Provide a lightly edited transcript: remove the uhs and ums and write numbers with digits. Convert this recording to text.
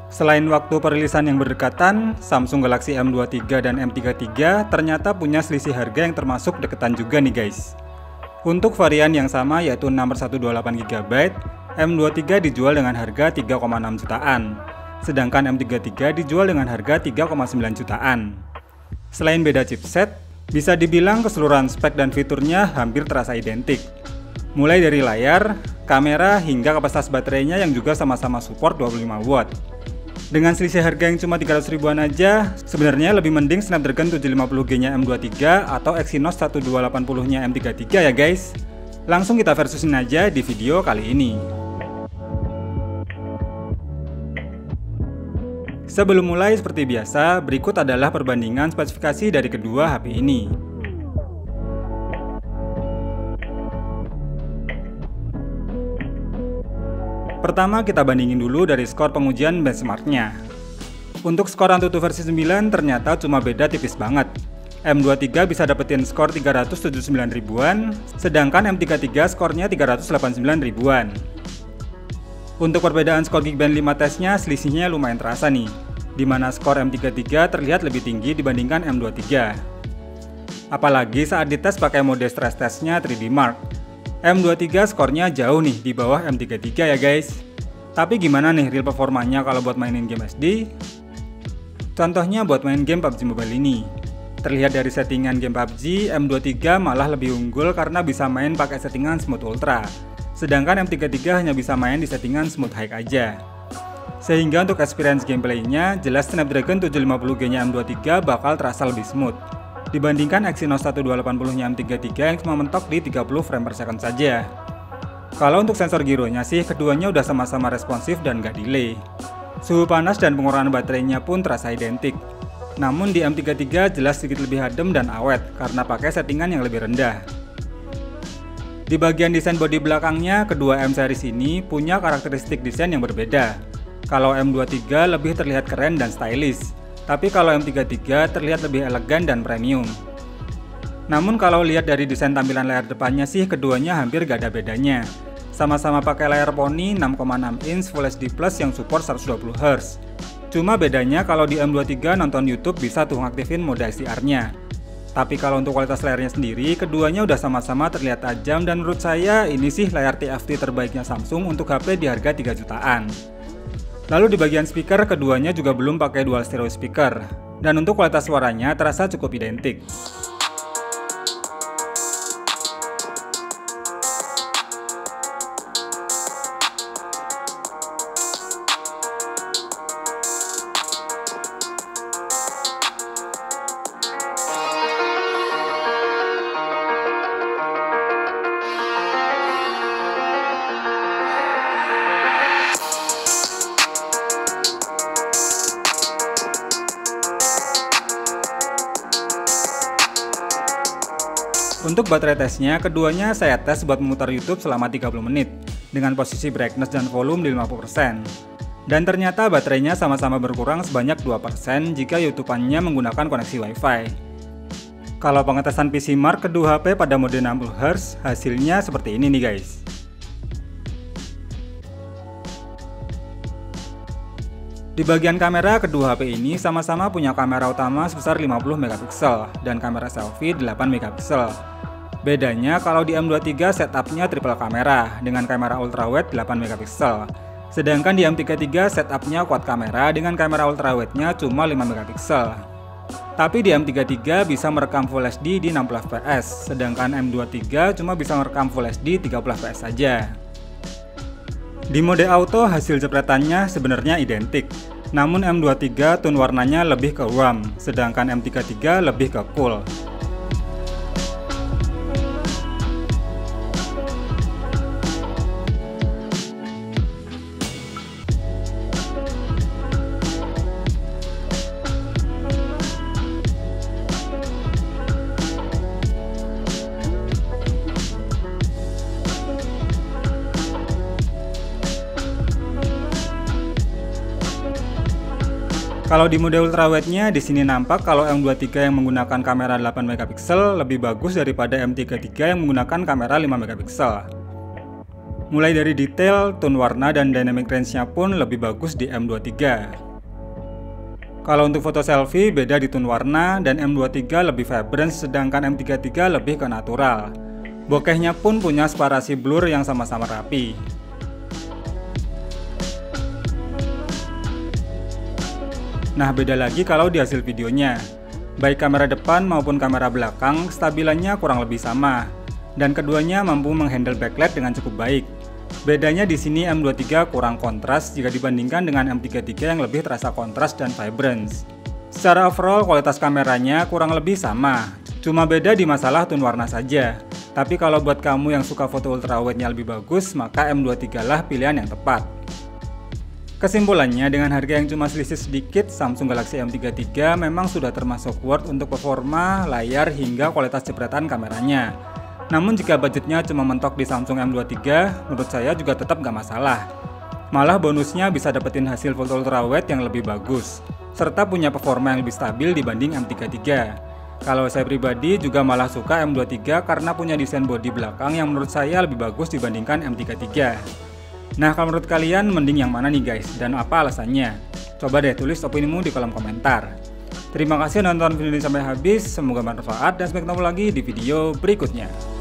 Selain waktu perilisan yang berdekatan, Samsung Galaxy M23 dan M33 ternyata punya selisih harga yang termasuk deketan juga nih guys. Untuk varian yang sama yaitu 6/128GB, M23 dijual dengan harga 3,6 jutaan, sedangkan M33 dijual dengan harga 3,9 jutaan. Selain beda chipset, bisa dibilang keseluruhan spek dan fiturnya hampir terasa identik. Mulai dari layar, kamera, hingga kapasitas baterainya yang juga sama-sama support 25 watt. Dengan selisih harga yang cuma 300 ribuan aja, sebenarnya lebih mending Snapdragon 750G-nya M23 atau Exynos 1280-nya M33 ya guys. Langsung kita versusin aja di video kali ini. Sebelum mulai, seperti biasa, berikut adalah perbandingan spesifikasi dari kedua HP ini. Pertama, kita bandingin dulu dari skor pengujian benchmarknya. Untuk skor AnTuTu versi 9 ternyata cuma beda tipis banget. M23 bisa dapetin skor 379 ribuan, sedangkan M33 skornya 389 ribuan. Untuk perbedaan skor Geekbench 5 tesnya selisihnya lumayan terasa nih, dimana skor M33 terlihat lebih tinggi dibandingkan M23. Apalagi saat dites pakai mode stress testnya 3D Mark. M23 skornya jauh nih di bawah M33 ya guys. Tapi gimana nih real performanya kalau buat mainin game SD? Contohnya buat main game PUBG Mobile ini. Terlihat dari settingan game PUBG, M23 malah lebih unggul karena bisa main pakai settingan Smooth Ultra. Sedangkan M33 hanya bisa main di settingan Smooth High aja. Sehingga untuk experience gameplaynya, jelas Snapdragon 750G-nya M23 bakal terasa lebih smooth dibandingkan Exynos 1280-nya M33 yang cuma mentok di 30 frame per second saja. Kalau untuk sensor gironya sih, keduanya udah sama-sama responsif dan gak delay. Suhu panas dan pengurangan baterainya pun terasa identik. Namun di M33 jelas sedikit lebih adem dan awet karena pakai settingan yang lebih rendah. Di bagian desain bodi belakangnya, kedua M series ini punya karakteristik desain yang berbeda. Kalau M23 lebih terlihat keren dan stylish, tapi kalau M33 terlihat lebih elegan dan premium. Namun kalau lihat dari desain tampilan layar depannya sih, keduanya hampir gak ada bedanya. Sama-sama pakai layar Pony 6,6 inch Full HD Plus yang support 120Hz. Cuma bedanya kalau di M23 nonton YouTube bisa tuh ngaktifin mode HDR-nya. Tapi kalau untuk kualitas layarnya sendiri, keduanya udah sama-sama terlihat tajam dan menurut saya ini sih layar TFT terbaiknya Samsung untuk HP di harga 3 jutaan. Lalu di bagian speaker, keduanya juga belum pakai dual stereo speaker. Dan untuk kualitas suaranya terasa cukup identik. Untuk baterai tesnya, keduanya saya tes buat memutar YouTube selama 30 menit dengan posisi brightness dan volume di 50%. Dan ternyata baterainya sama-sama berkurang sebanyak 2% jika YouTube-annya menggunakan koneksi Wi-Fi. Kalau pengetesan PC Mark kedua HP pada mode 60Hz, hasilnya seperti ini nih guys. Di bagian kamera, kedua HP ini sama-sama punya kamera utama sebesar 50 megapiksel dan kamera selfie 8 megapiksel. Bedanya kalau di M23 setupnya triple kamera dengan kamera ultrawide 8 megapiksel. Sedangkan di M33 setupnya quad kamera dengan kamera ultrawide-nya cuma 5 megapiksel. Tapi di M33 bisa merekam Full HD di 60 fps, sedangkan M23 cuma bisa merekam Full HD 30 fps saja. Di mode auto hasil jepretannya sebenarnya identik. Namun M23 tone warnanya lebih ke warm, sedangkan M33 lebih ke cool. Kalau di mode ultrawide-nya di sini nampak kalau M23 yang menggunakan kamera 8 megapiksel lebih bagus daripada M33 yang menggunakan kamera 5 megapiksel. Mulai dari detail, tone warna, dan dynamic range-nya pun lebih bagus di M23. Kalau untuk foto selfie, beda di tone warna, dan M23 lebih vibrant sedangkan M33 lebih ke natural. Bokehnya pun punya separasi blur yang sama-sama rapi. Nah, beda lagi kalau di hasil videonya. Baik kamera depan maupun kamera belakang, stabilannya kurang lebih sama. Dan keduanya mampu menghandle backlight dengan cukup baik. Bedanya di sini M23 kurang kontras jika dibandingkan dengan M33 yang lebih terasa kontras dan vibrance. Secara overall kualitas kameranya kurang lebih sama, cuma beda di masalah tone warna saja. Tapi kalau buat kamu yang suka foto ultrawide-nya lebih bagus, maka M23 lah pilihan yang tepat. Kesimpulannya, dengan harga yang cuma selisih sedikit, Samsung Galaxy M33 memang sudah termasuk worth untuk performa, layar, hingga kualitas jepretan kameranya. Namun jika budgetnya cuma mentok di Samsung M23, menurut saya juga tetap gak masalah. Malah bonusnya bisa dapetin hasil foto ultrawide yang lebih bagus, serta punya performa yang lebih stabil dibanding M33. Kalau saya pribadi juga malah suka M23 karena punya desain bodi belakang yang menurut saya lebih bagus dibandingkan M33. Nah, kalau menurut kalian mending yang mana nih guys, dan apa alasannya? Coba deh tulis opinimu di kolom komentar. Terima kasih nonton video ini sampai habis, semoga bermanfaat dan sampai ketemu lagi di video berikutnya.